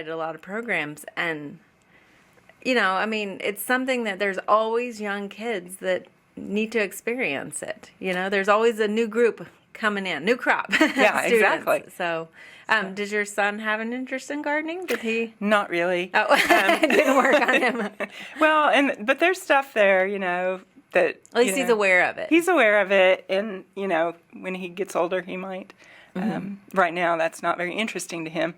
provided a lot of programs, and it's something that there's always young kids that need to experience it. There's always a new group coming in, new crop. Yeah, exactly. So, does your son have an interest in gardening? Did he? Not really. Oh, it didn't work on him. Well, but there's stuff there, that... At least he's aware of it. He's aware of it, and, when he gets older, he might. Right now, that's not very interesting to him.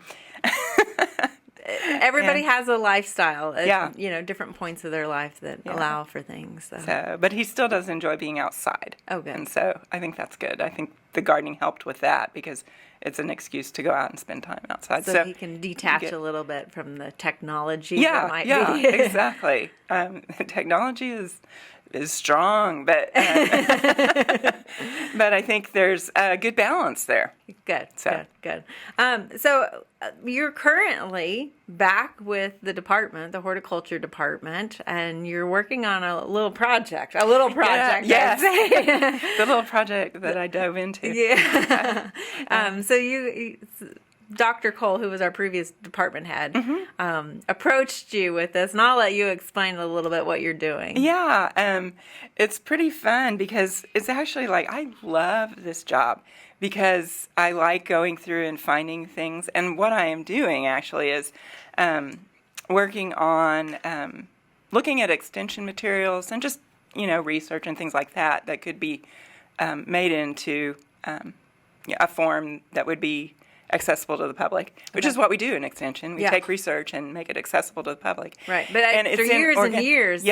Everybody has a lifestyle at, Yeah. different points of their life that allow for things. So, but he still does enjoy being outside. Oh, good. And so I think that's good. I think the gardening helped with that because it's an excuse to go out and spend time outside. So he can detach a little bit from the technology that might be. Exactly. Technology is strong, but but I think there's a good balance there. Good. So you're currently back with the department, the horticulture department, and you're working on a little project. Yes. The little project that I dove into. Yeah. So you Dr. Cole, who was our previous department head, approached you with this, and I'll let you explain a little bit what you're doing. Yeah, it's pretty fun because it's actually I love this job because I like going through and finding things. And what I am doing actually is working on looking at extension materials and just, research and things like that could be made into a form that would be accessible to the public, which is what we do in Extension. We take research and make it accessible to the public. Right, but after years and years,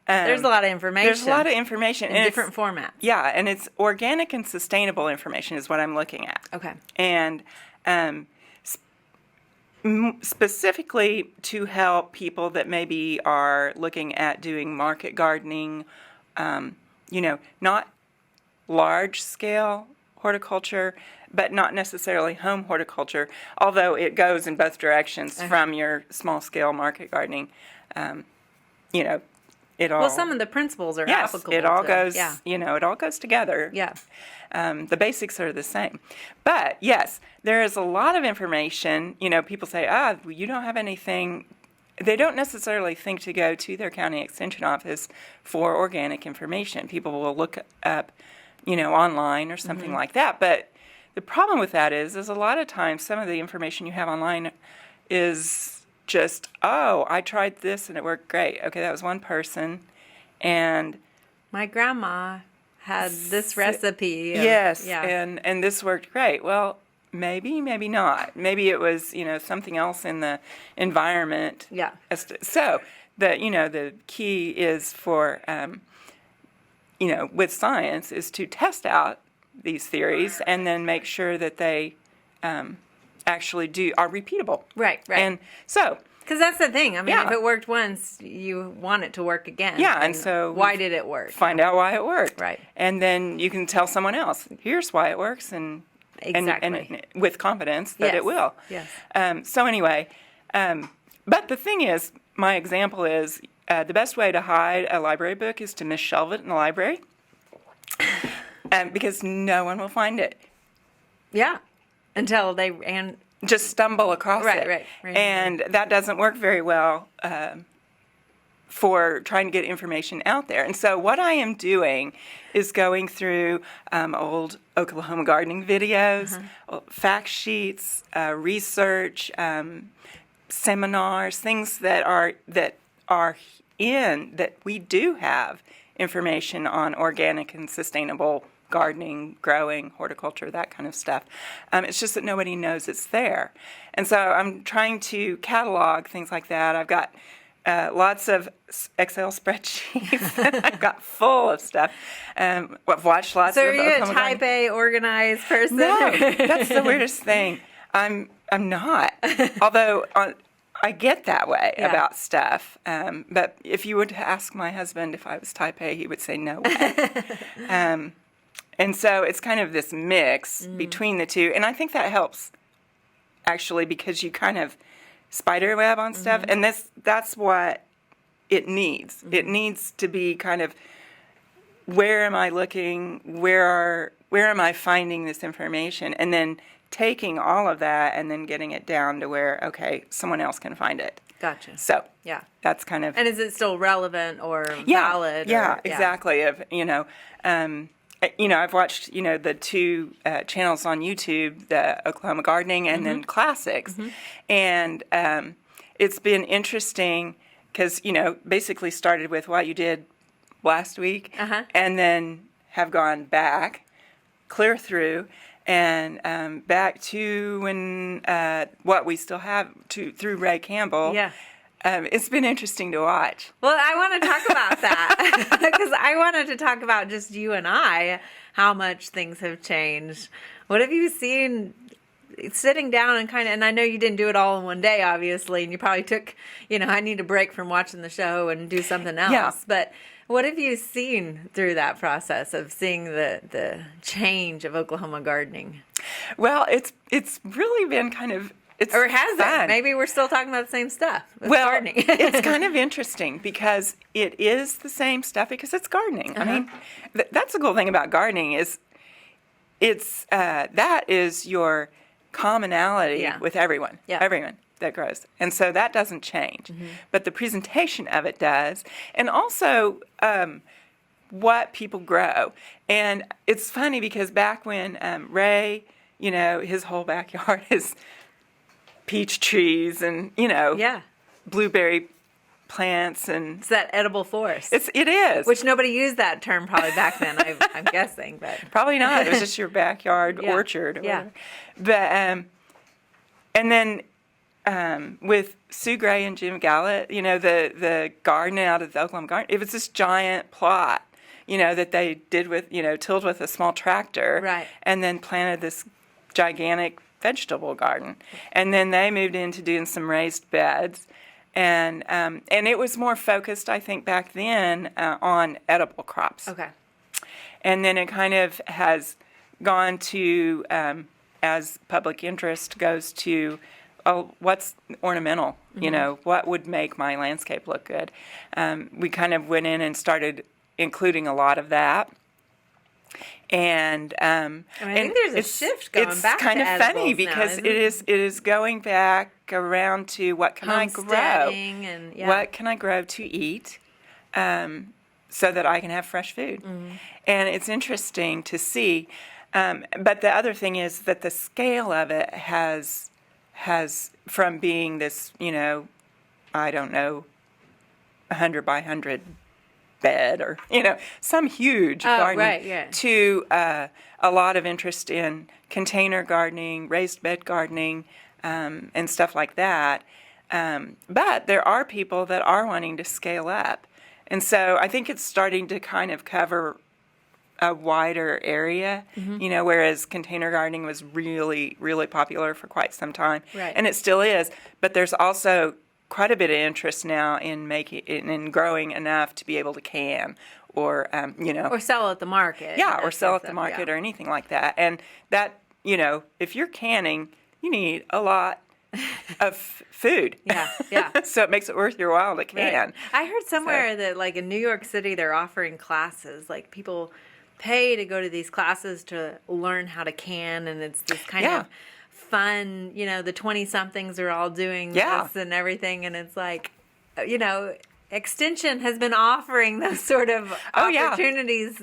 there's a lot of information. There's a lot of information. In different formats. Yeah, and it's organic and sustainable information is what I'm looking at. Okay. And specifically to help people that maybe are looking at doing market gardening, not large-scale horticulture, but not necessarily home horticulture, although it goes in both directions from your small-scale market gardening. It all... Well, some of the principles are applicable. Yes, it all goes, it all goes together. Yeah. The basics are the same. But, yes, there is a lot of information. People say, you don't have anything. They don't necessarily think to go to their county extension office for organic information. People will look up, online or something like that. But the problem with that is a lot of times some of the information you have online is just, I tried this and it worked great. Okay, that was one person. And my grandma had this recipe. Yes, and this worked great. Well, maybe not. Maybe it was, something else in the environment. Yeah. So, the key is for, with science is to test out these theories and then make sure that they actually are repeatable. Right. And so... Because that's the thing. I mean, if it worked once, you want it to work again. Yeah, and so... Why did it work? Find out why it worked. Right. And then you can tell someone else, here's why it works, and with confidence that it will. Yes. So anyway, but the thing is, my example is, the best way to hide a library book is to misshelve it in the library, because no one will find it. Yeah, until they just stumble across it. Right. And that doesn't work very well for trying to get information out there. And so what I am doing is going through old Oklahoma gardening videos, fact sheets, research, seminars, things that we do have information on organic and sustainable gardening, growing, horticulture, that kind of stuff. It's just that nobody knows it's there. And so I'm trying to catalog things like that. I've got lots of Excel spreadsheets that I've got full of stuff. I've watched lots of... So are you a type A organized person? No, that's the weirdest thing. I'm not. Although I get that way about stuff. But if you were to ask my husband if I was type A, he would say no way. And so it's kind of this mix between the two. And I think that helps, actually, because you kind of spider web on stuff. And that's what it needs. It needs to be kind of, where am I looking? Where am I finding this information? And then taking all of that and then getting it down to where, okay, someone else can find it. Gotcha. So Yeah. that's kind of... And is it still relevant or Yeah, valid? yeah, or, exactly. I've watched, the two channels on YouTube, the Oklahoma Gardening and then Classics. And it's been interesting because, basically started with what you did last week and then have gone back, clear through, and back to when what we still have through Ray Campbell. Yeah. It's been interesting to watch. Well, I want to talk about that because I wanted to talk about just you and I, how much things have changed. What have you seen sitting down and I know you didn't do it all in one day, obviously, and you probably took, I need a break from watching the show and do something else. Yeah. But what have you seen through that process of seeing the change of Oklahoma gardening? Well, it's really been kind of... Or has fun. it? Maybe we're still talking about the same stuff. Well, gardening. It's kind of interesting because it is the same stuff because it's gardening. I mean, that's the cool thing about gardening is that is your commonality with everyone. Yeah. Everyone that grows. And so that doesn't change. But the presentation of it does. And also what people grow. And it's funny because back when Ray, his whole backyard is peach trees and, blueberry plants and... It's that edible forest. It is. Which nobody used that term probably back then, I'm guessing. But probably not. It was just your backyard orchard. Or whatever. But, and then with Sue Gray and Jim Gallett, the garden out of the Oklahoma Garden, it was this giant plot, that they did with, tilled with a small tractor. Right. And then planted this gigantic vegetable garden, and then they moved into doing some raised beds, and it was more focused, I think, back then on edible crops. Okay. And then it kind of has gone to, as public interest goes to, what's ornamental? What would make my landscape look good? We kind of went in and started including a lot of that. And I think there's a shift going back to It's kind of funny because now, it is going back around to what can I grow? And, What can I grow to eat so that I can have fresh food? And it's interesting to see. But the other thing is that the scale of it has from being this, I don't know, 100 by 100 bed or some huge garden to a lot of interest in container gardening, raised bed gardening, and stuff like that. But there are people that are wanting to scale up, and so I think it's starting to kind of cover a wider area. Whereas container gardening was really, really popular for quite some time, and it still is. But there's also quite a bit of interest now in in growing enough to be able to can or or sell at the market. or sell at the market or anything like that. And that, if you're canning, you need a lot of food. So it makes it worth your while to can. Right. I heard somewhere that like in New York City they're offering classes, like people pay to go to these classes to learn how to can, and it's this kind of fun, the 20-somethings are all doing this and everything, and it's like, Extension has been offering those sort of opportunities,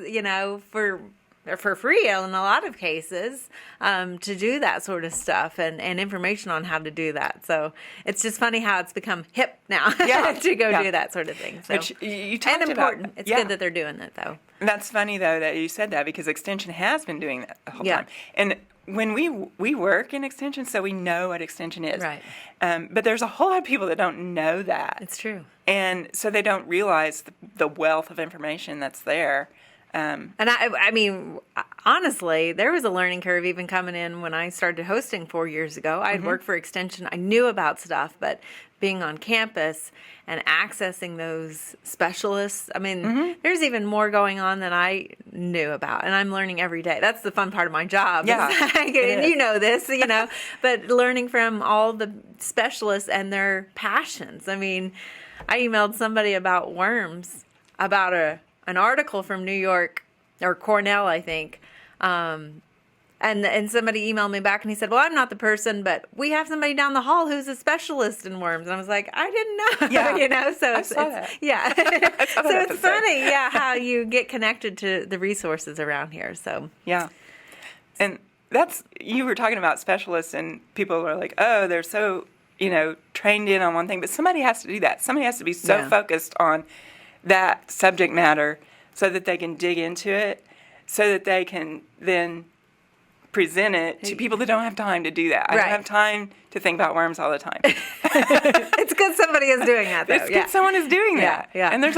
for free in a lot of cases, to do that sort of stuff and information on how to do that. So it's just funny how it's become hip now to go do that sort of thing. So. Which you talked and important. About. It's good that they're doing it, though. That's funny, though, that you said that because Extension has been doing that the whole time. And when we work in Extension, so we know what Extension is. Right. But there's a whole lot of people that don't know that. It's true. And so they don't realize the wealth of information that's there. And I mean, honestly, there was a learning curve even coming in when I started hosting 4 years ago. I had worked for Extension. I knew about stuff, but being on campus and accessing those specialists, I mean, there's even more going on than I knew about, and I'm learning every day. That's the fun part of my job. Yeah, and you know this, but learning from all the specialists and their passions. I mean, I emailed somebody about worms, about an article from New York, or Cornell, I think, And somebody emailed me back and he said, well, I'm not the person, but we have somebody down the hall who's a specialist in worms. And I was like, I didn't know. Yeah. You know, so I saw that. Yeah. I saw So that it's episode. funny, yeah, how you get connected to the resources around here. So Yeah. And you were talking about specialists, and people are like, oh, they're so, trained in on one thing. But somebody has to do that. Somebody has to be so focused on that subject matter so that they can dig into it, so that they can then present it to people that don't have time to do that. I don't have time to think about worms all the time. It's good somebody is doing that, though. It's good someone is doing that. Yeah. And there's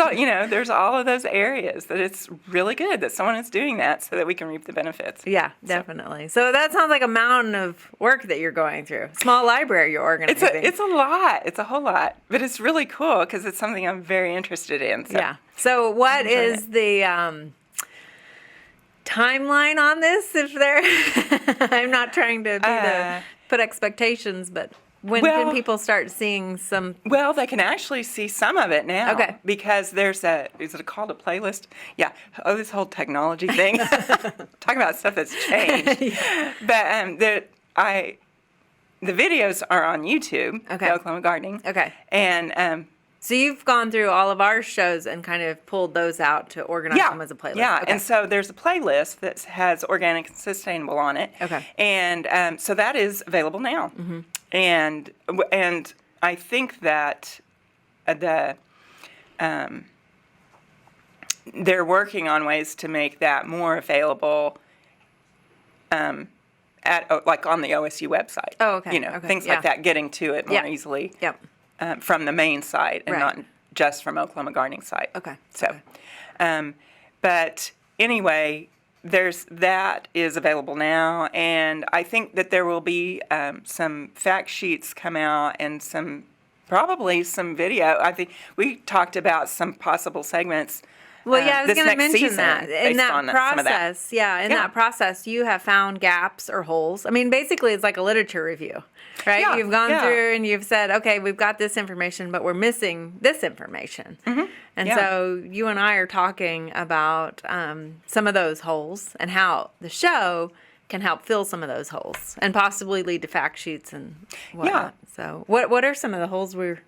all of those areas that it's really good that someone is doing that so that we can reap the benefits. Yeah, definitely. So that sounds like a mountain of work that you're going through. Small library you're organizing. It's a lot. It's a whole lot. But it's really cool because it's something I'm very interested in. So. Yeah. So what is the timeline on this? If there, I'm not trying to put expectations, but when can people start seeing some? Well, they can actually see some of it now. Okay. Because is it called a playlist? Yeah. Oh, this whole technology thing. Talking about stuff that's changed. But the videos are on YouTube. Okay. Oklahoma Gardening. Okay. And so you've gone through all of our shows and kind of pulled those out to organize them as a playlist. Yeah, Okay. and so there's a playlist that has organic and sustainable on it. Okay. And so that is available now. Mm-hmm. And I think that they're working on ways to make that more available like on the OSU website. Oh, okay. Okay. Things like that, getting to it more easily. Yep. From the main site and not just from Oklahoma Gardening site. Okay. So, but anyway, that is available now, and I think that there will be some fact sheets come out and probably some video. I think we talked about some possible segments. Well, yeah, I was going to mention season that. In that process, that process, you have found gaps or holes. I mean, basically, it's like a literature review, right? Yeah, you've gone through and you've said, okay, we've got this information, but we're missing this information. Mm-hmm. And so you and I are talking about some of those holes and how the show can help fill some of those holes and possibly lead to fact sheets and whatnot. So what are some of the holes we're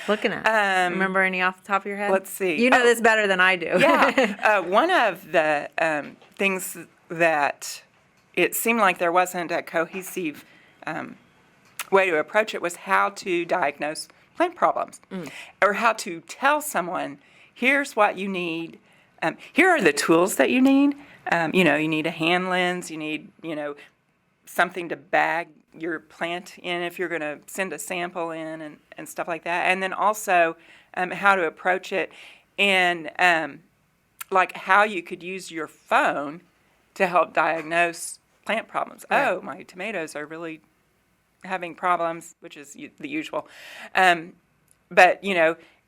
looking at? Remember any off the top of your head? Let's see. You know this better than I do. Yeah. One of the things that it seemed like there wasn't a cohesive way to approach it was how to diagnose plant problems or how to tell someone, here's what you need. Here are the tools that you need. You need a hand lens. You need, something to bag your plant in if you're going to send a sample in and stuff like that. And then also how to approach it and like how you could use your phone to help diagnose plant problems. Right. Oh, my tomatoes are really having problems, which is the usual. But,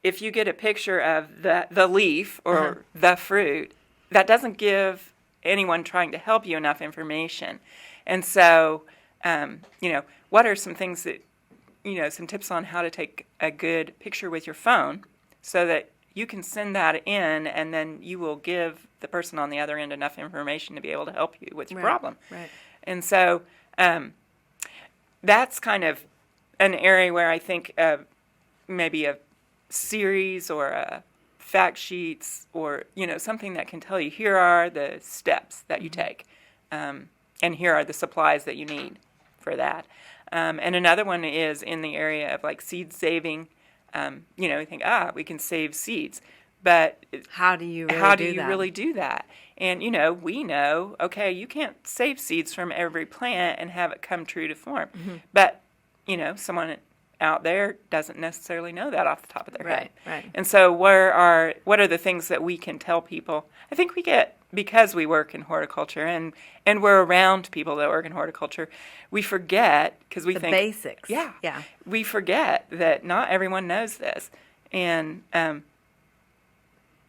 if you get a picture of the leaf or the fruit, that doesn't give anyone trying to help you enough information. And so, what are some things that, some tips on how to take a good picture with your phone so that you can send that in and then you will give the person on the other end enough information to be able to help you with your problem. Right. And so that's kind of an area where I think maybe a series or a fact sheets or, something that can tell you here are the steps that you take. And here are the supplies that you need for that. And another one is in the area of like seed saving. You think, we can save seeds. But how do you really do that? And, we know, okay, you can't save seeds from every plant and have it come true to form. Mm-hmm. But, someone out there doesn't necessarily know that off the top of their head. Right. And so what are the things that we can tell people? I think we get, because we work in horticulture and we're around people that work in horticulture, we forget because we think the basics. Yeah. Yeah. We forget that not everyone knows this. And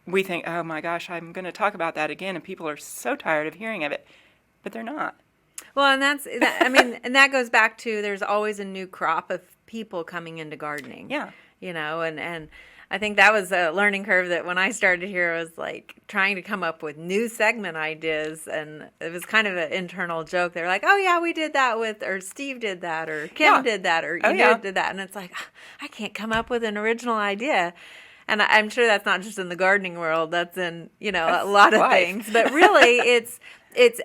we think, oh my gosh, I'm going to talk about that again, and people are so tired of hearing of it, but they're not. Well, and and that goes back to there's always a new crop of people coming into gardening. Yeah. And I think that was a learning curve that when I started here, I was like trying to come up with new segment ideas. And it was kind of an internal joke. They were like, oh, yeah, we did that or Steve did that, or Kim did that, or Enid did that. And it's like, I can't come up with an original idea. And I'm sure that's not just in the gardening world. That's in, a lot of things. But really, it's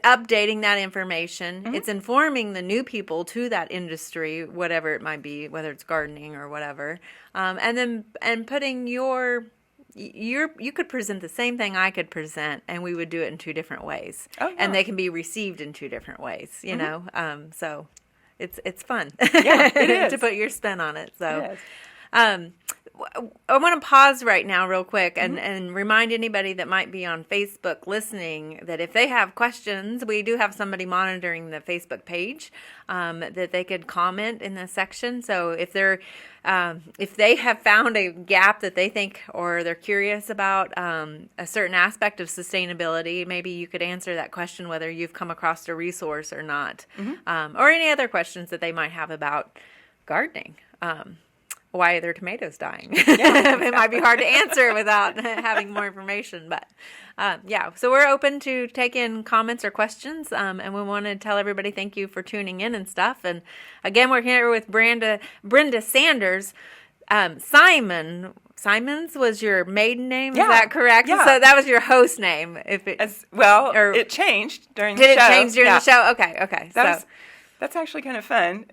updating that information. Mm-hmm. It's informing the new people to that industry, whatever it might be, whether it's gardening or whatever. And putting you could present the same thing I could present, and we would do it in two different ways. Oh, yeah. And they can be received in two different ways, you know. So it's fun. Yeah, it is. To put your spin on it. So. I want to pause right now real quick and remind anybody that might be on Facebook listening that if they have questions, we do have somebody monitoring the Facebook page that they could comment in the section. So if they have found a gap that they think or they're curious about a certain aspect of sustainability, maybe you could answer that question whether you've come across a resource or not, or any other questions that they might have about gardening. Why are their tomatoes dying? It might be hard to answer without having more information. But so we're open to take in comments or questions. And we want to tell everybody thank you for tuning in and stuff. And again, we're here with Brenda Sanders. Simons was your maiden name, is that correct? Yeah. So that was your host name. It changed during the show. Did it change during the show? Okay. That's actually kind of fun.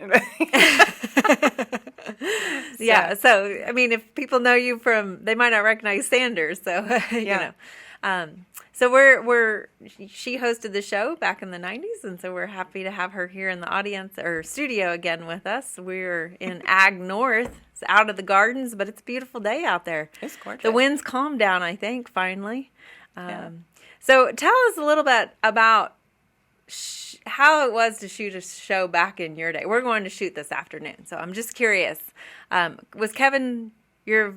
Yeah. So, I mean, if people know you they might not recognize Sanders. So, you know. So she hosted the show back in the 90s. And so we're happy to have her here in the audience or studio again with us. We're in Ag North. It's out of the gardens, but it's a beautiful day out there. It's gorgeous. The wind's calmed down, I think, finally. So tell us a little bit about how it was to shoot a show back in your day. We're going to shoot this afternoon, so I'm just curious. Was Kevin your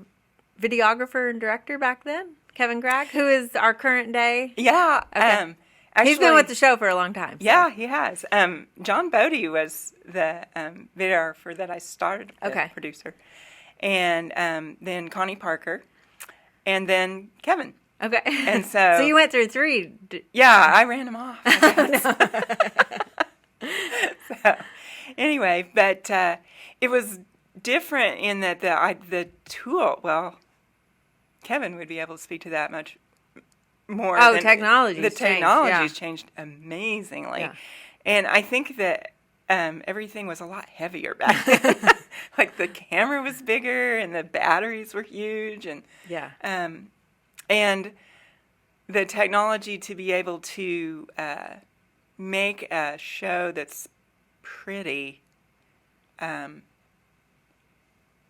videographer and director back then? Kevin Gregg, who is our current day? Yeah. Okay. Actually, he's been with the show for a long time. So. Yeah, he has. John Bodie was the videographer that I started with, producer. And then Connie Parker, and then Kevin. Okay. And so you went through three. Yeah, I ran them off. So anyway, but it was different in that the tool. Well, Kevin would be able to speak to that much more. Oh, technology. The technology's changed amazingly, and I think that everything was a lot heavier back then. Like the camera was bigger, and the batteries were huge, and and the technology to be able to make a show that's pretty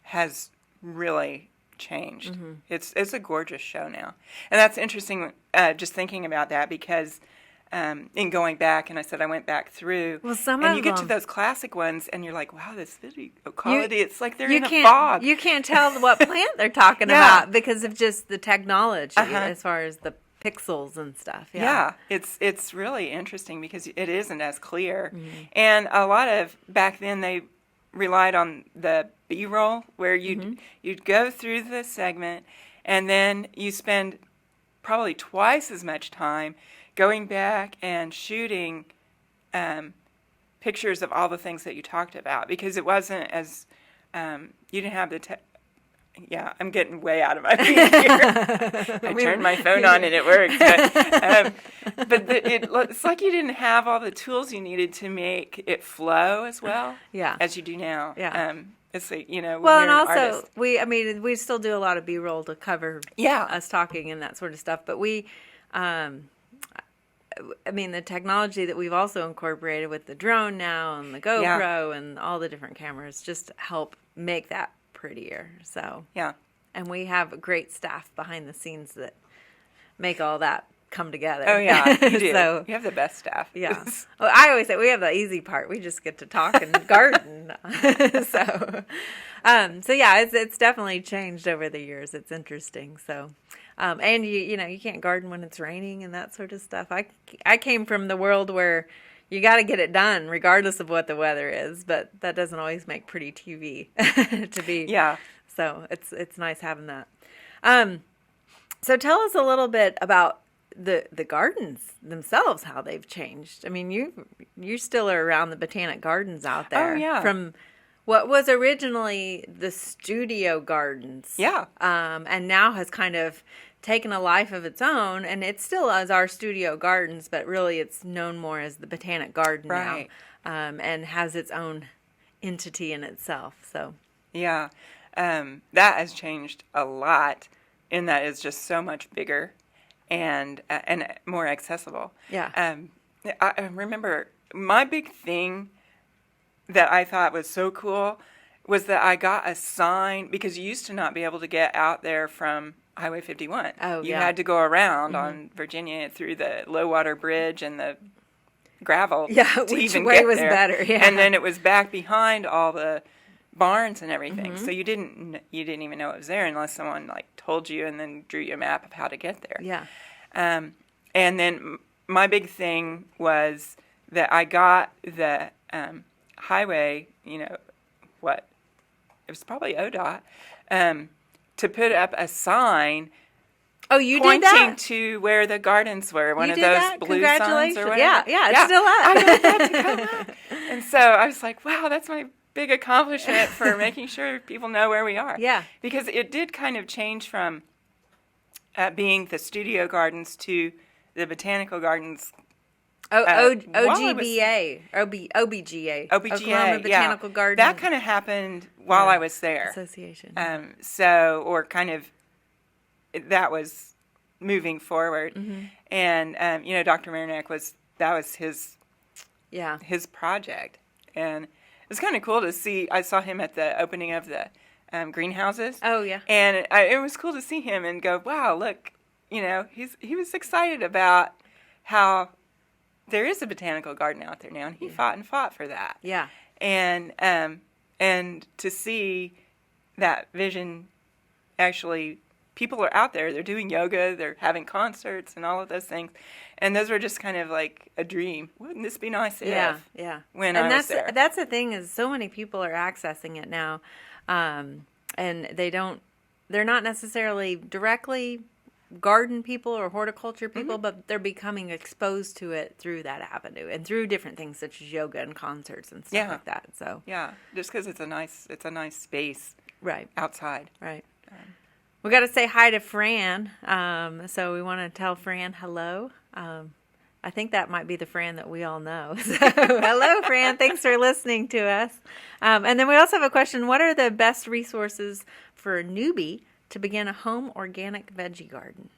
has really changed. Mm-hmm. It's a gorgeous show now. And that's interesting just thinking about that because in going back, and I said I went back through, and you get to those classic ones, and you're like, wow, this video quality, it's like they're in a fog. You can't tell what plant they're talking about because of just the technology as far as the pixels and stuff. Yeah, it's really interesting because it isn't as clear. Mm-hmm. And a lot of, back then, they relied on the B-roll, where you'd go through the segment, and then you spend probably twice as much time going back and shooting pictures of all the things that you talked about, because it wasn't as you didn't have the I'm getting way out of my feet here. I turned my phone on and it worked, but it's like you didn't have all the tools you needed to make it flow as well as you do now. It's like, when you're and also artist. we still do a lot of B-roll to cover us talking and that sort of stuff, but we the technology that we've also incorporated with the drone now and the GoPro and all the different cameras just help make that prettier. So and we have great staff behind the scenes that make all that come together. Oh yeah, you do. So, you have the best staff. Yeah. Well, I always say we have the easy part. We just get to talk and garden. So it's definitely changed over the years. It's interesting. So. And you can't garden when it's raining and that sort of stuff. I came from the world where you got to get it done regardless of what the weather is, but that doesn't always make pretty TV to be. Yeah. So it's nice having that. So tell us a little bit about the gardens themselves, how they've changed. I mean, you still are around the Botanic Gardens out there. Oh, yeah. From what was originally the studio gardens. Yeah. And now has kind of taken a life of its own, and it still is our studio gardens, but really it's known more as the Botanic Garden Right. now, and has its own entity in itself. So Yeah. That has changed a lot in that it's just so much bigger and more accessible. Yeah. I remember my big thing that I thought was so cool was that I got a sign, because you used to not be able to get out there from Highway 51. Oh, you yeah. had to go around on Virginia through the low water bridge and the gravel Yeah, to which even way get was there. better, yeah. And then it was back behind all the barns and everything. So you didn't even know it was there unless someone like told you and then drew you a map of how to get there. Yeah. And then my big thing was that I got the highway, it was probably ODOT, to put up a sign Oh, you did pointing that? to where the gardens were, one You of did those that? blue signs Congratulations. or whatever. Yeah, it's still up. I got that to come up. And so I was like, wow, that's my big accomplishment for making sure people know where we are. Yeah. Because it did kind of change from being the studio gardens to the botanical gardens. OGBA, OBGA, OBGA, Oklahoma Botanical Garden That kind of happened while I was there. Association. That was moving forward. And, Dr. Marinac that was his project. And it was kind of cool to see. I saw him at the opening of the greenhouses. Oh, yeah. And it was cool to see him and go, wow, look, he was excited about how there is a botanical garden out there now, and he fought for that. Yeah. And to see that vision, actually, people are out there. They're doing yoga. They're having concerts and all of those things. And those were just kind of like a dream. Wouldn't this be nice if? Yeah. When I was there. That's the thing, is so many people are accessing it now, and they're not necessarily directly garden people or horticulture people, but they're becoming exposed to it through that avenue and through different things such as yoga and concerts and stuff like that. So just because it's a nice space right outside. Right. We got to say hi to Fran. So we want to tell Fran hello. I think that might be the Fran that we all know. So hello, Fran. Thanks for listening to us. And then we also have a question. What are the best resources for a newbie to begin a home organic veggie garden?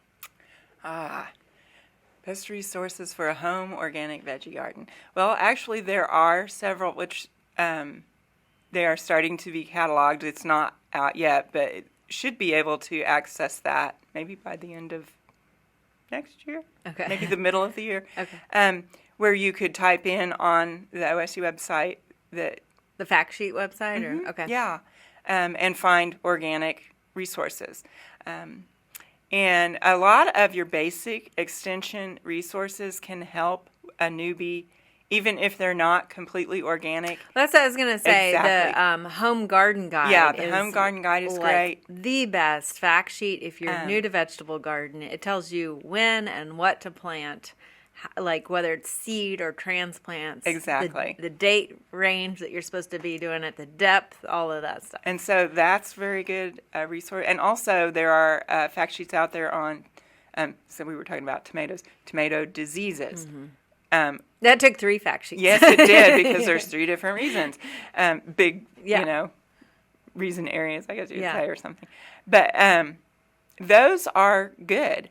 Best resources for a home organic veggie garden. Well, actually, there are several, which they are starting to be cataloged. It's not out yet, but it should be able to access that maybe by the end of next year. Okay. Maybe the middle of the year. Okay. Where you could type in on the OSU website that The fact sheet website? Or okay. yeah, and find organic resources. And a lot of your basic extension resources can help a newbie, even if they're not completely organic. That's what I was going to say. Exactly. The home garden guide. Yeah, the home garden guide is great. The best fact sheet if you're new to vegetable garden. It tells you when and what to plant, like whether it's seed or transplants. Exactly. The date range that you're supposed to be doing it, the depth, all of that stuff. And so that's very good resource. And also there are fact sheets out there on, so we were talking about tomato diseases. That took 3 fact sheets. Yes, it did, because there's 3 different reasons. Big, reason areas, I guess you could say, or something. But those are good.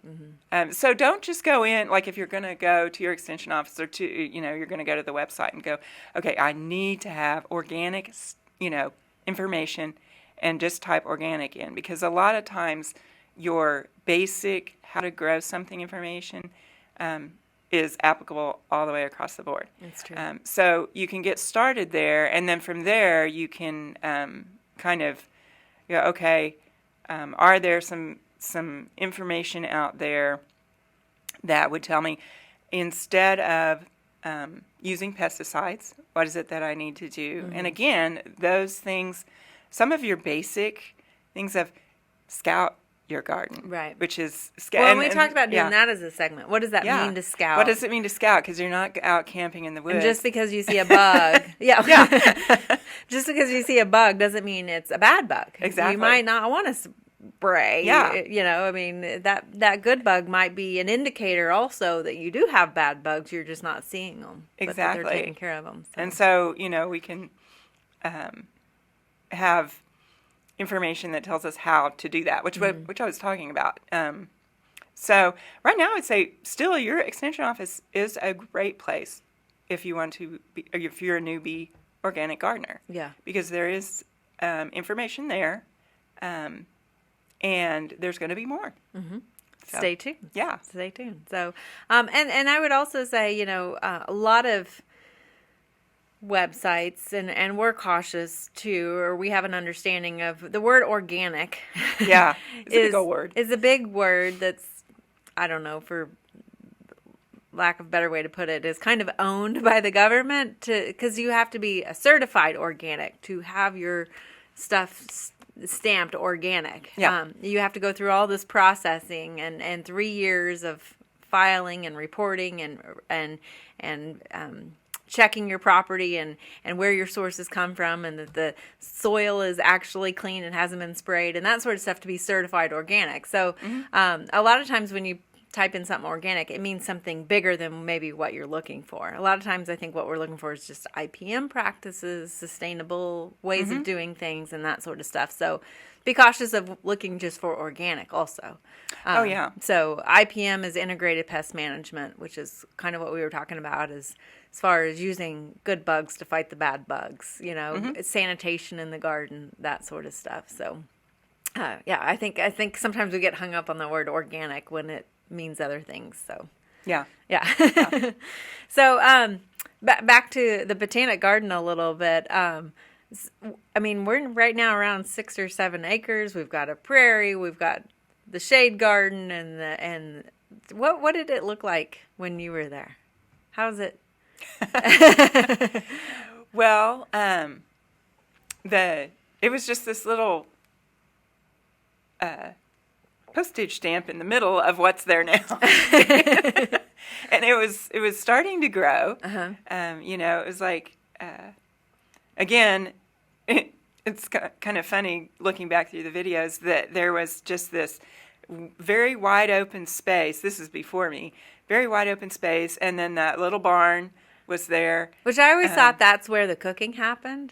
So don't just go in, like if you're going to go to your extension office or you're going to go to the website and go, okay, I need to have organic, information, and just type organic in. Because a lot of times your basic how to grow something information is applicable all the way across the board. That's true. So you can get started there, and then from there you can kind of go, okay, are there some information out there that would tell me, instead of using pesticides, what is it that I need to do? And again, those things, some of your basic things of scout your garden. Right. Which is well, and we talked about doing that as a segment. What does that mean to scout? What does it mean to scout? Because you're not out camping in the woods. And just because you see a bug, just because you see a bug doesn't mean it's a bad bug. Exactly. You might not want to spray. Yeah. I mean, that good bug might be an indicator also that you do have bad bugs. You're just not seeing them. Exactly. But that they're taking care of them. So. And so, we can have information that tells us how to do that, which I was talking about. So right now, I'd say still your extension office is a great place if you want to be, or if you're a newbie organic gardener. Yeah. Because there is information there, and there's going to be more. Mm-hmm. So, stay tuned. Yeah. Stay tuned. So, and I would also say, a lot of websites and we're cautious too, or we have an understanding of the word organic. Yeah, it's a big old word. Is a big word that's, I don't know, for lack of a better way to put it, is kind of owned by the government because you have to be a certified organic to have your stuff stamped organic. Yeah. You have to go through all this processing and 3 years of filing and reporting and checking your property and where your sources come from and that the soil is actually clean and hasn't been sprayed and that sort of stuff to be certified organic. So a lot of times when you type in something organic, it means something bigger than maybe what you're looking for. A lot of times I think what we're looking for is just IPM practices, sustainable ways of doing things and that sort of stuff. So be cautious of looking just for organic also. So IPM is integrated pest management, which is kind of what we were talking about as far as using good bugs to fight the bad bugs, sanitation in the garden, that sort of stuff. So I think sometimes we get hung up on the word organic when it means other things. So yeah. So back to the Botanic Garden a little bit. I mean, we're right now around 6 or 7 acres. We've got a prairie. We've got the shade garden, and what did it look like when you were there? How's it? Well, it was just this little postage stamp in the middle of what's there now. And it was starting to grow. It was like, again, it's kind of funny looking back through the videos that there was just this very wide open space. This is before me. Very wide open space. And then that little barn was there. Which I always thought that's where the cooking happened.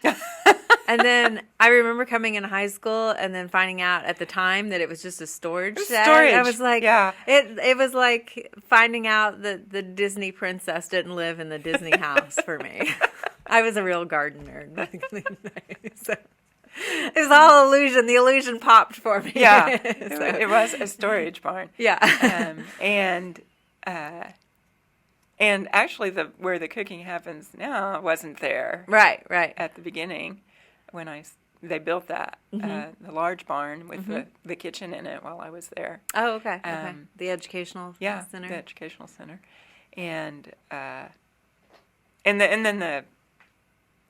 And then I remember coming in high school and then finding out at the time that it was just a storage shed. I was like, it was like finding out that the Disney princess didn't live in the Disney house for me. I was a real garden nerd. So it was all illusion. The illusion popped for me. Yeah, it was a storage barn. Yeah. And actually, where the cooking happens now wasn't there. Right. At the beginning, when they built that the large barn with the kitchen in it while I was there. Oh, okay. The educational center. The educational center, and then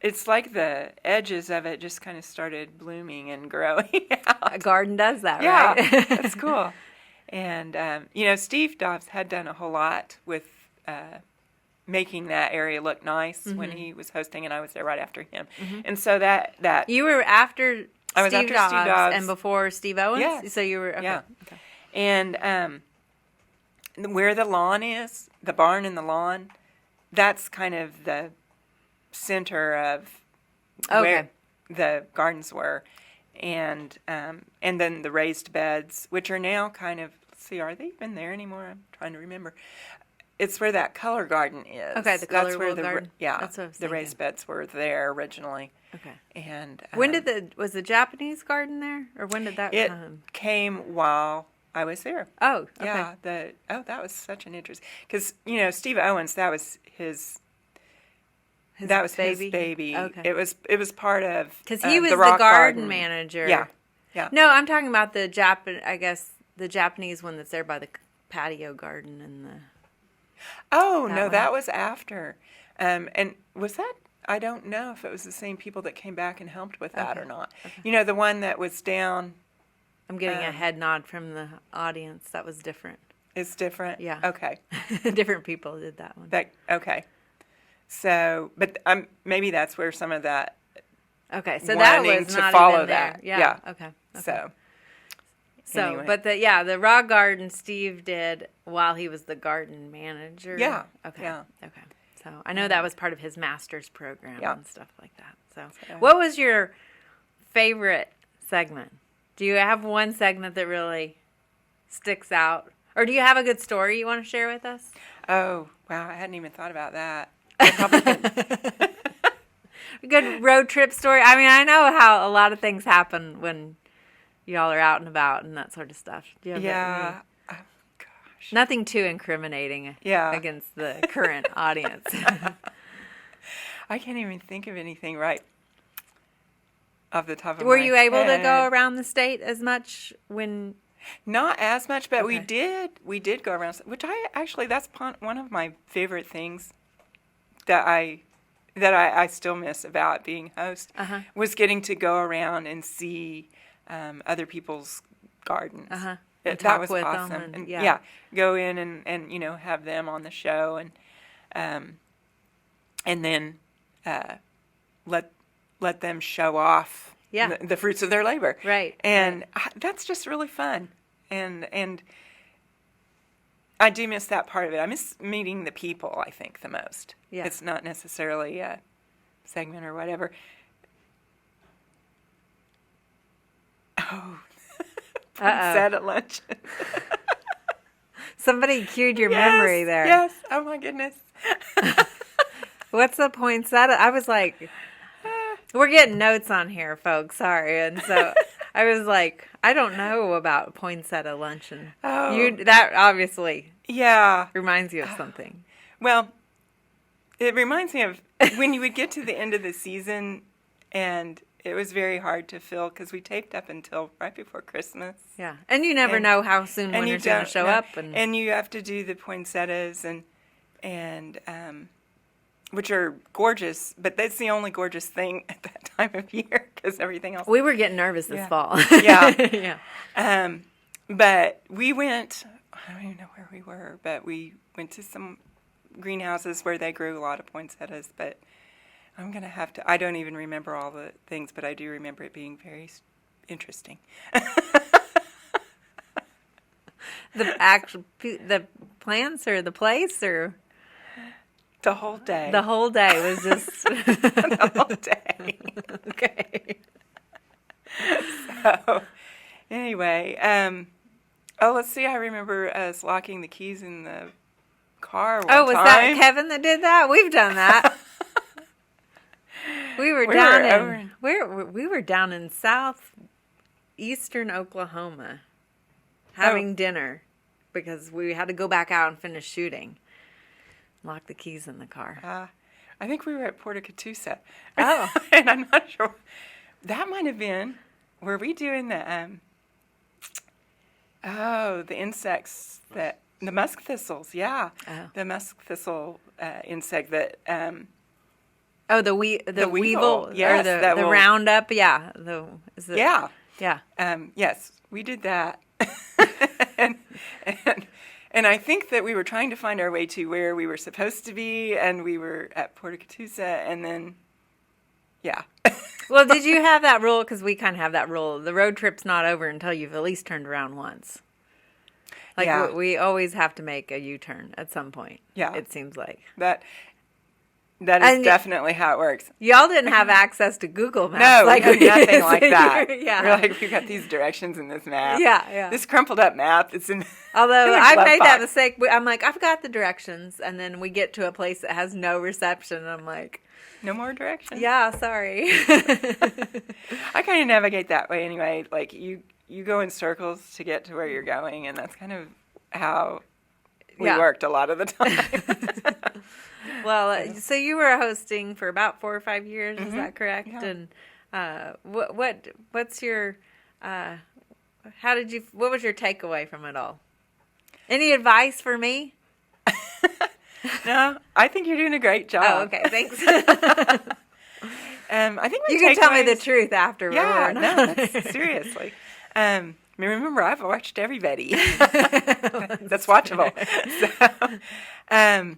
it's like the edges of it just kind of started blooming and growing out. A garden does that, right? Yeah, that's cool. And Steve Dobbs had done a whole lot with making that area look nice when he was hosting, and I was there right after him. And so that you were after I was Steve after Steve Dobbs and before Steve Owens. Yes. So you were Okay. And where the lawn is, the barn and the lawn, that's kind of the center of where the gardens were, and then the raised beds, which are now kind of, let's see, are they even there anymore? I'm trying to remember. It's where that color garden is. Okay, the color garden. Yeah, that's what I was the thinking. raised beds were there originally. Okay. And when was the Japanese garden there, or when did that it come? came while I was there. Oh, okay. Yeah, that was such an interesting, because Steve Owens, that was his baby. Okay. It was part of because he was the the rock garden manager. Yeah. No, I'm talking about the Japanese one that's there by the patio garden and the. Oh no, that was after, and was that? I don't know if it was the same people that came back and helped with that or not. Okay. The one that was down I'm getting a head nod from the audience. That was different. It's different? Yeah. Okay. Different people did that one. Okay. So, but maybe that's where some of that. Okay, so that was to not follow even there. that. Yeah. Okay. So. So, Anyway. but the rock garden Steve did while he was the garden manager. Yeah. Okay. Yeah. Okay. So I know that was part of his master's program and stuff like that. So, what was your favorite segment? Do you have one segment that really sticks out, or do you have a good story you want to share with us? Oh wow, I hadn't even thought about that. I probably couldn't. A good road trip story. I mean, I know how a lot of things happen when y'all are out and about and that sort of stuff. Do you have Oh, gosh. nothing too incriminating against the current audience. I can't even think of anything right off the top of my head. Were you able to go around the state as much when? Not as much, but we did go around, which that's one of my favorite things that I still miss about being host was getting to go around and see other people's gardens. That was awesome. And go in and have them on the show and then let them show off the fruits of their labor. Right. And that's just really fun. And I do miss that part of it. I miss meeting the people, I think, the most. Yeah. It's not necessarily a segment or whatever. Oh, said at lunch. Somebody cued your memory there. Yes. Oh my goodness. What's the poinsettia? I was like, we're getting notes on here, folks. Sorry. And so I was like, I don't know about poinsettia luncheon. Oh. That obviously Yeah. reminds you of something. Well, it reminds me of when you would get to the end of the season and it was very hard to fill because we taped up until right before Christmas. Yeah. And you never know how soon winter's going to show up. And you have to do the poinsettias and which are gorgeous, but that's the only gorgeous thing at that time of year because everything else. We were getting nervous this fall. Yeah. But we went, I don't even know where we were, but we went to some greenhouses where they grew a lot of poinsettias, but I'm going to have to, I don't even remember all the things, but I do remember it being very interesting. The plants or the place or? The whole day. The whole day was just. The whole day. Okay. So, anyway, let's see. I remember us locking the keys in the car one time. Oh, was that Kevin that did that? We've done that. We were down in southeastern Oklahoma having dinner because we had to go back out and finish shooting. Lock the keys in the car. I think we were at Horticulture. Oh. And I'm not sure. That might have been, were we doing the insects the musk thistles, yeah. Oh. The musk thistle insect that... the weevil, yes, or the roundup, yeah. Yeah. Yeah. Yes, we did that. And I think that we were trying to find our way to where we were supposed to be, and we were at Horticulture, and then, yeah. Well, did you have that rule? Because we kind of have that rule. The road trip's not over until you've at least turned around once. Like, we always have to make a U-turn at some point. Yeah. It seems like. That is definitely how it works. Y'all didn't have access to Google Maps. No, we had nothing like that. Yeah. We're like, we've got these directions in this map. Yeah. This crumpled up map that's in. Although I've made that mistake. I'm like, I've got the directions, and then we get to a place that has no reception, and I'm like, no more directions? Yeah, sorry. I kind of navigate that way anyway. Like, you go in circles to get to where you're going, and that's kind of how we worked a lot of the time. Well, so you were hosting for about 4 or 5 years, is that correct? Yeah. And what's your what was your takeaway from it all? Any advice for me? No, I think you're doing a great job. Oh, okay, thanks. I think you can tell me the truth after. Yeah, no, seriously. remember, I've watched everybody. That's watchable. So,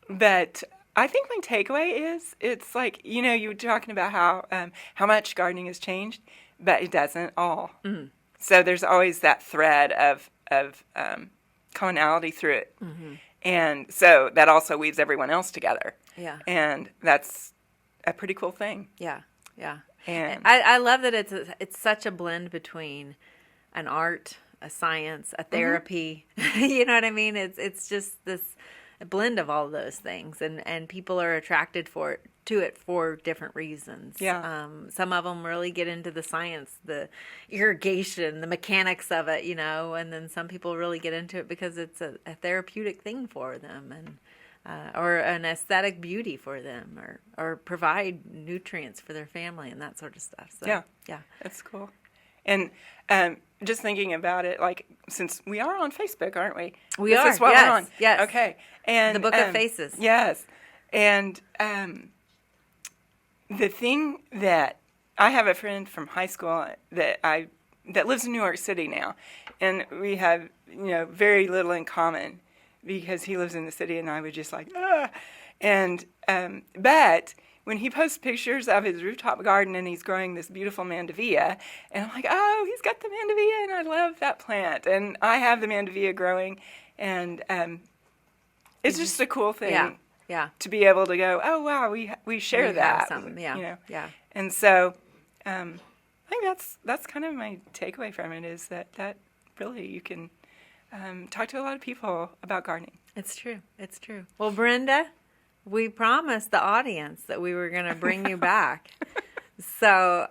but I think my takeaway is it's like, you were talking about how much gardening has changed, but it doesn't all. Mm-hmm. So there's always that thread of commonality through it. Mm-hmm. And so that also weaves everyone else together. Yeah. And that's a pretty cool thing. Yeah, yeah. And I love that it's such a blend between an art, a science, a therapy. Mm-hmm. You know what I mean? It's just this blend of all of those things, and people are attracted to it for different reasons. Yeah. Some of them really get into the science, the irrigation, the mechanics of it, and then some people really get into it because it's a therapeutic thing for them, and or an aesthetic beauty for them, or provide nutrients for their family and that sort of stuff. So, yeah, that's cool. And just thinking about it, like, since we are on Facebook, aren't we? This is what we're on. Yes. Okay. And the Book of Faces. Yes. And the thing that I have a friend from high school that lives in New York City now, and we have very little in common because he lives in the city and I was just like and but when he posts pictures of his rooftop garden and he's growing this beautiful mandevilla, and I'm like, oh, he's got the mandevilla, and I love that plant, and I have the mandevilla growing, and it's just a cool thing. Yeah. To be able to go, oh wow, we share that. Something. Yeah. Yeah. And so, I think that's kind of my takeaway from it, is that really you can talk to a lot of people about gardening. It's true. Well, Brenda, we promised the audience that we were going to bring you back. So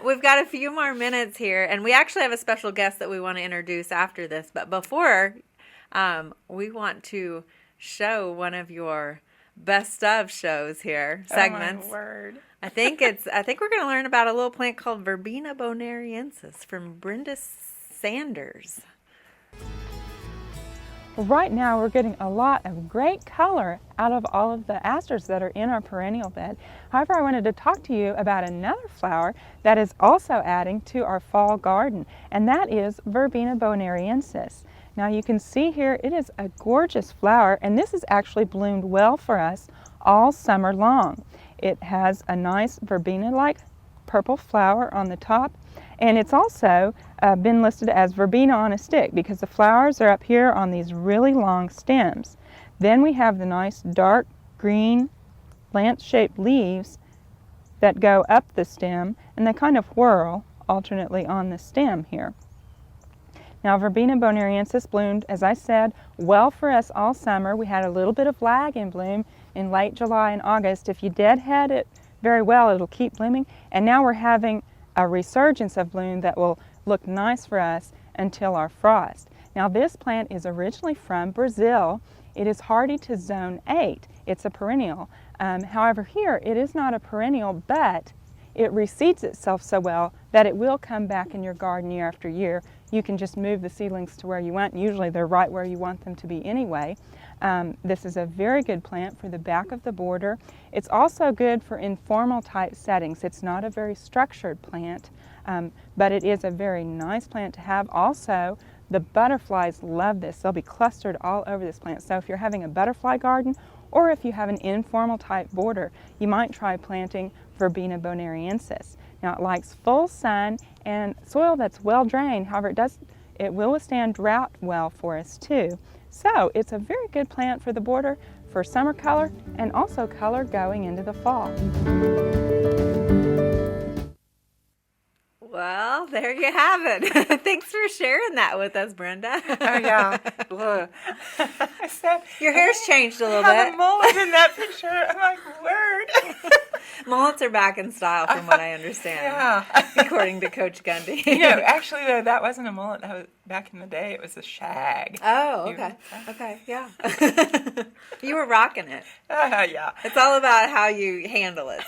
we've got a few more minutes here, and we actually have a special guest that we want to introduce after this. But before, we want to show one of your best of shows here, segments. Oh, my word. I think we're going to learn about a little plant called Verbena bonariensis from Brenda Sanders. Right now we're getting a lot of great color out of all of the asters that are in our perennial bed. However, I wanted to talk to you about another flower that is also adding to our fall garden, and that is Verbena bonariensis. Now you can see here it is a gorgeous flower, and this has actually bloomed well for us all summer long. It has a nice verbena-like purple flower on the top, and it's also been listed as verbena on a stick because the flowers are up here on these really long stems. Then we have the nice dark green lance-shaped leaves that go up the stem, and they kind of whirl alternately on the stem here. Now, Verbena bonariensis bloomed, as I said, well for us all summer. We had a little bit of lag in bloom in late July and August. If you deadhead it very well, it'll keep blooming. And now we're having a resurgence of bloom that will look nice for us until our frost. Now, this plant is originally from Brazil. It is hardy to zone 8. It's a perennial. However, here it is not a perennial, but it reseeds itself so well that it will come back in your garden year after year. You can just move the seedlings to where you want. Usually they're right where you want them to be anyway. This is a very good plant for the back of the border. It's also good for informal type settings. It's not a very structured plant, but it is a very nice plant to have. Also, the butterflies love this. They'll be clustered all over this plant. So if you're having a butterfly garden, or if you have an informal type border, you might try planting Verbena bonariensis. Now, it likes full sun and soil that's well drained. However, it will withstand drought well for us too. So it's a very good plant for the border for summer color and also color going into the fall. Well, there you have it. Thanks for sharing that with us, Brenda. Oh, yeah. Look. I said, your hair's changed a little bit. I have bit. a mullet in that picture. I'm like, word. Mullets are back in style, from what I understand. Yeah. According to Coach Gundy. Actually, though, that wasn't a mullet. That was back in the day. It was a shag. Oh, okay. Okay, yeah. You were rocking it. Yeah. It's all about how you handle it,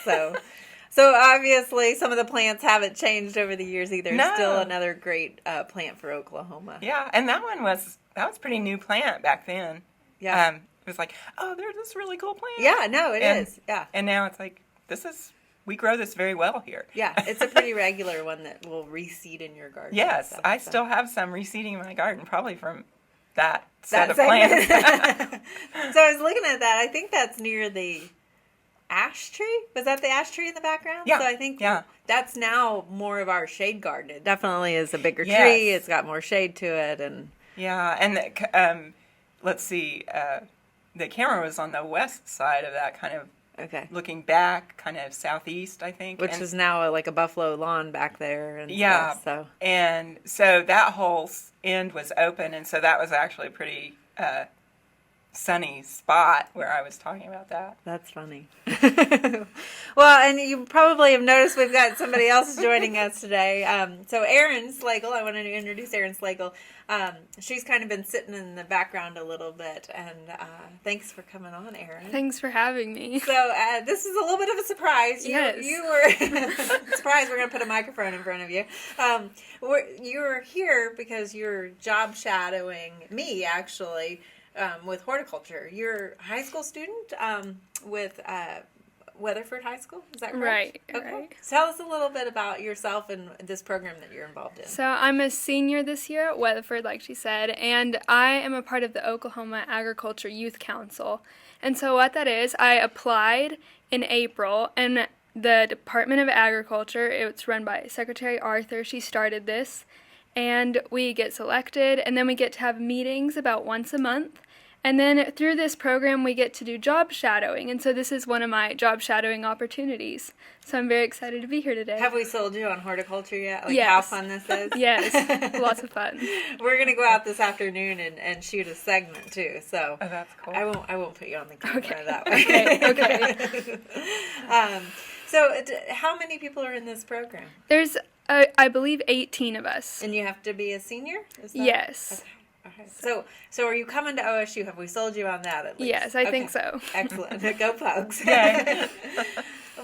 So obviously, some of the plants haven't changed over the years either. No. Still another great plant for Oklahoma. Yeah, and that was a pretty new plant back then. Yeah. It was like, oh, there's this really cool plant. Yeah, no, it is. Yeah. And now it's like, this is we grow this very well here. Yeah, it's a pretty regular one that will reseed in your garden. Yes, So, I so. still have some reseeding in my garden, probably from that set of plants. So I was looking at that. I think that's near the ash tree. Was that the ash tree in the background? Yeah. So I think Yeah. that's now more of our shade garden. It definitely is a bigger Yes. tree. It's got more shade to it, and Yeah, and let's see, the camera was on the west side of that, kind of okay, looking back, kind of southeast, I think. which and, is now like a buffalo lawn back there. And Yeah, stuff, so and so that whole end was open, and so that was actually a pretty sunny spot where I was talking about that. that's funny. Well, and you probably have noticed we've got somebody else joining us today. So Erin Slagell, I wanted to introduce Erin Slagell. She's kind of been sitting in the background a little bit, and thanks for coming on, Erin. Thanks for having me. So this is a little bit of a surprise. Yes. You were surprised. We're going to put a microphone in front of you. You're here because you're job shadowing me, actually, with horticulture. You're a high school student with Weatherford High School. Is that correct? Right, right. Tell us a little bit about yourself and this program that you're involved in. So I'm a senior this year at Weatherford, like she said, and I am a part of the Oklahoma Agriculture Youth Council. And so what that is, I applied in April, and the Department of Agriculture, it's run by Secretary Arthur, she started this, and we get selected, and then we get to have meetings about once a month. And then through this program, we get to do job shadowing. And so this is one of my job shadowing opportunities. So I'm very excited to be here today. Have we sold you on horticulture yet? Like Yes. how fun this is? Yes, lots of fun. We're going to go out this afternoon and shoot a segment too. So Oh, that's cool. I won't put you on the camera Okay. that way. Okay. So how many people are in this program? There's, I believe, 18 of us. And you have to be a senior? Is that- Yes. Okay. Okay. So are you coming to OSU? Have we sold you on that at least? Yes, I think so. Excellent. Go Pugs. Yay.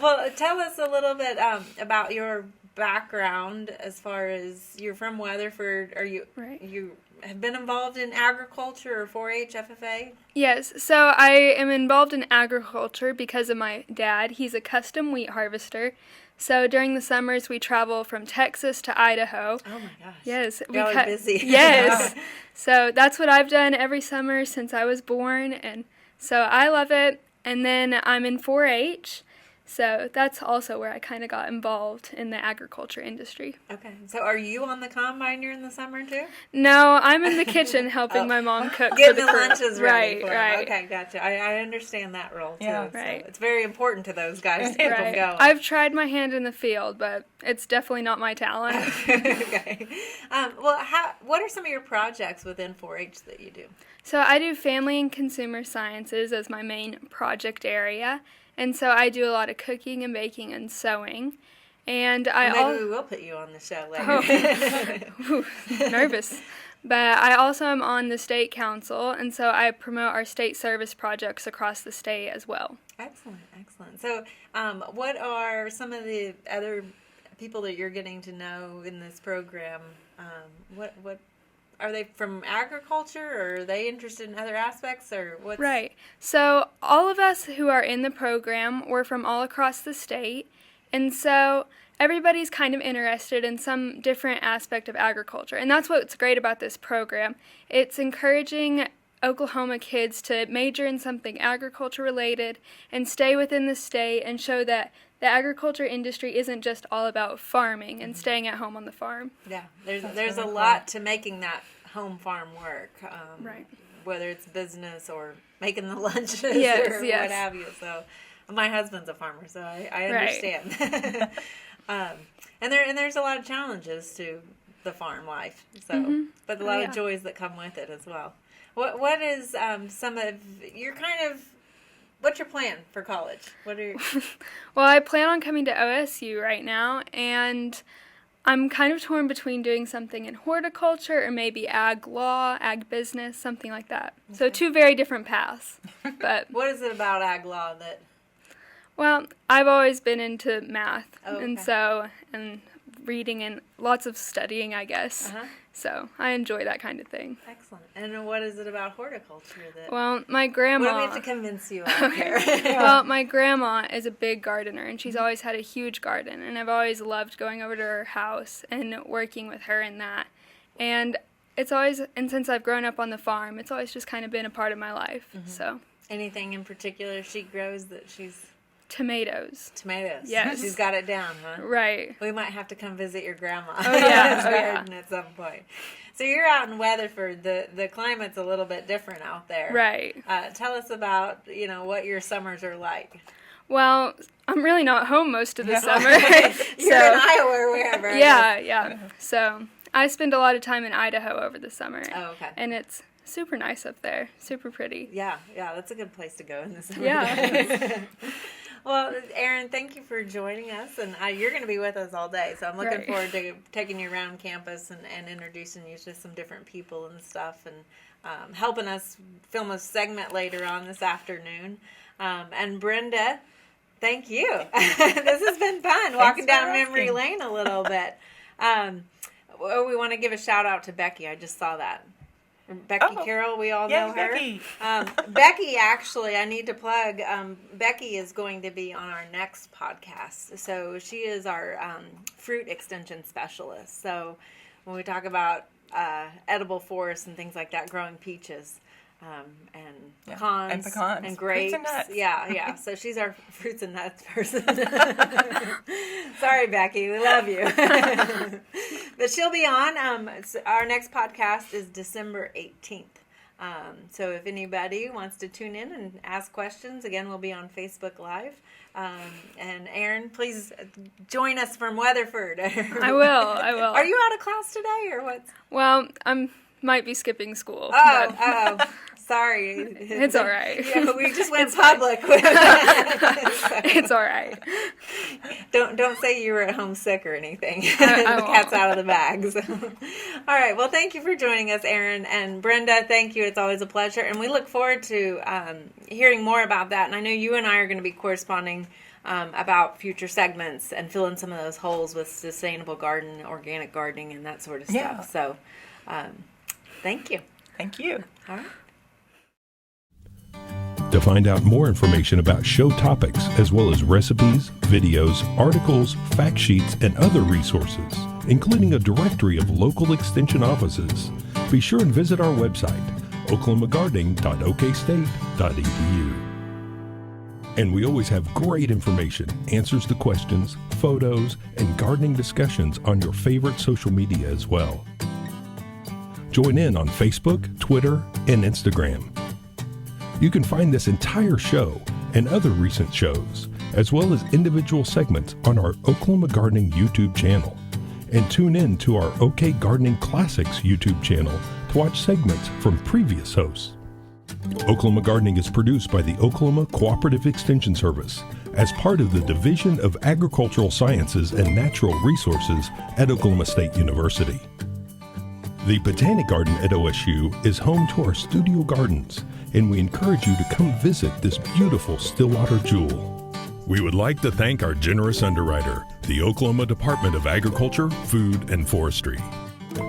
Well, tell us a little bit about your background as far as you're from Weatherford. Are you Right. you have been involved in agriculture or 4-H FFA? Yes, so I am involved in agriculture because of my dad. He's a custom wheat harvester. So during the summers, we travel from Texas to Idaho. Oh my gosh. Yes, Y'all are busy. Yes, so that's what I've done every summer since I was born, and so I love it. And then I'm in 4-H, so that's also where I kind of got involved in the agriculture industry. Okay. So are you on the combine during the summer too? No, I'm in the kitchen helping my mom cook for Getting the the crew. lunches ready Right, for 'em. right. Okay, gotcha. I understand that role too. Yeah. So Right. it's very important to those guys to keep them Right. going. I've tried my hand in the field, but it's definitely not my talent. Okay. Well, what are some of your projects within 4-H that you do? So I do family and consumer sciences as my main project area. And so I do a lot of cooking and baking and sewing. And Maybe we will put you on the show later. Ooh, nervous. But I also am on the state council, and so I promote our state service projects across the state as well. Excellent, excellent. So, what are some of the other people that you're getting to know in this program? What are they from agriculture, or are they interested in other aspects, or what's Right. So all of us who are in the program, we're from all across the state, and so everybody's kind of interested in some different aspect of agriculture. And that's what's great about this program. It's encouraging Oklahoma kids to major in something agriculture related and stay within the state and show that the agriculture industry isn't just all about farming and staying at home on the farm. Yeah, there's really a cool. lot to making that home farm work. Right. Whether it's business or making the lunches Yes, or yes. what have you. So, my husband's a farmer, so I Right. understand. And there's a lot of challenges to the farm life. So, but a lot yeah. of joys that come with it as well. What is some of your kind of what's your plan for college? What are your, Well, I plan on coming to OSU right now, and I'm kind of torn between doing something in horticulture or maybe ag law, ag business, something like that. So two very different paths. But, what is it about ag law that? well, I've always been into math, Oh, and okay. so, and reading and lots of studying, I guess. Uh-huh. So I enjoy that kind of thing. Excellent. And what is it about horticulture that... Well, my grandma... What do we have to convince you of here? Well, my grandma is a big gardener, and she's always had a huge garden, and I've always loved going over to her house and working with her in that. And since I've grown up on the farm, it's always just kind of been a part of my life. So Anything in particular she grows that she's... Tomatoes. Yes. She's got it down, huh? Right. We might have to come visit your grandma. Oh, yeah. Garden at some point. So you're out in Weatherford. The climate's a little bit different out there. Right. Tell us about, what your summers are like. Well, I'm really not home most of the summer. You're in Iowa or wherever. Yeah. So I spend a lot of time in Idaho over the summer. Oh, okay. And it's super nice up there. Super pretty. Yeah, that's a good place to go in the summer. Yeah. Well, Erin, thank you for joining us, and you're going to be with us all day, so I'm looking forward to taking you around campus and introducing you to some different people and stuff, and helping us film a segment later on this afternoon. And Brenda, thank you. This has been fun, walking down memory lane a little bit. We want to give a shout out to Becky. I just saw that. Becky Carroll, we all know her. Becky. Becky, actually, I need to plug, Becky is going to be on our next podcast. So she is our fruit extension specialist. So when we talk about edible forests and things like that, growing peaches and pecans and grapes. Fruits and nuts. Yeah. So she's our fruits and nuts person. Sorry, Becky, we love you. But she'll be on. Our next podcast is December 18th. So if anybody wants to tune in and ask questions, again, we'll be on Facebook Live. And Erin, please join us from Weatherford. I will. Are you out of class today or what? Well, might be skipping school. Oh. Sorry. It's all right. Yeah, we just went public with that. It's all right. Don't say you were at home sick or anything. I The cat's out of the bag. So. All right. Well, thank you for joining us, Erin. And Brenda, thank you. It's always a pleasure. And we look forward to hearing more about that. And I know you and I are going to be corresponding about future segments and fill in some of those holes with sustainable garden, organic gardening, and that sort of stuff. So thank you. Thank you. All right. To find out more information about show topics, as well as recipes, videos, articles, fact sheets, and other resources, including a directory of local extension offices, be sure and visit our website, oklahomagardening.okstate.edu. And we always have great information, answers to questions, photos, and gardening discussions on your favorite social media as well. Join in on Facebook, Twitter, and Instagram. You can find this entire show and other recent shows, as well as individual segments on our Oklahoma Gardening YouTube channel. And tune in to our OK Gardening Classics YouTube channel to watch segments from previous hosts. Oklahoma Gardening is produced by the Oklahoma Cooperative Extension Service as part of the Division of Agricultural Sciences and Natural Resources at Oklahoma State University. The Botanic Garden at OSU is home to our studio gardens, and we encourage you to come visit this beautiful Stillwater jewel. We would like to thank our generous underwriter, the Oklahoma Department of Agriculture, Food, and Forestry.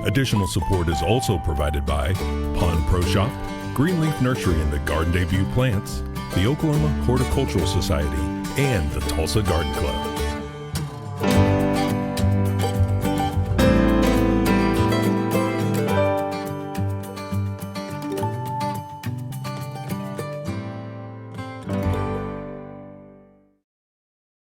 Additional support is also provided by Pond Pro Shop, Greenleaf Nursery and the Garden Debut Plants, the Oklahoma Horticultural Society, and the Tulsa Garden Club.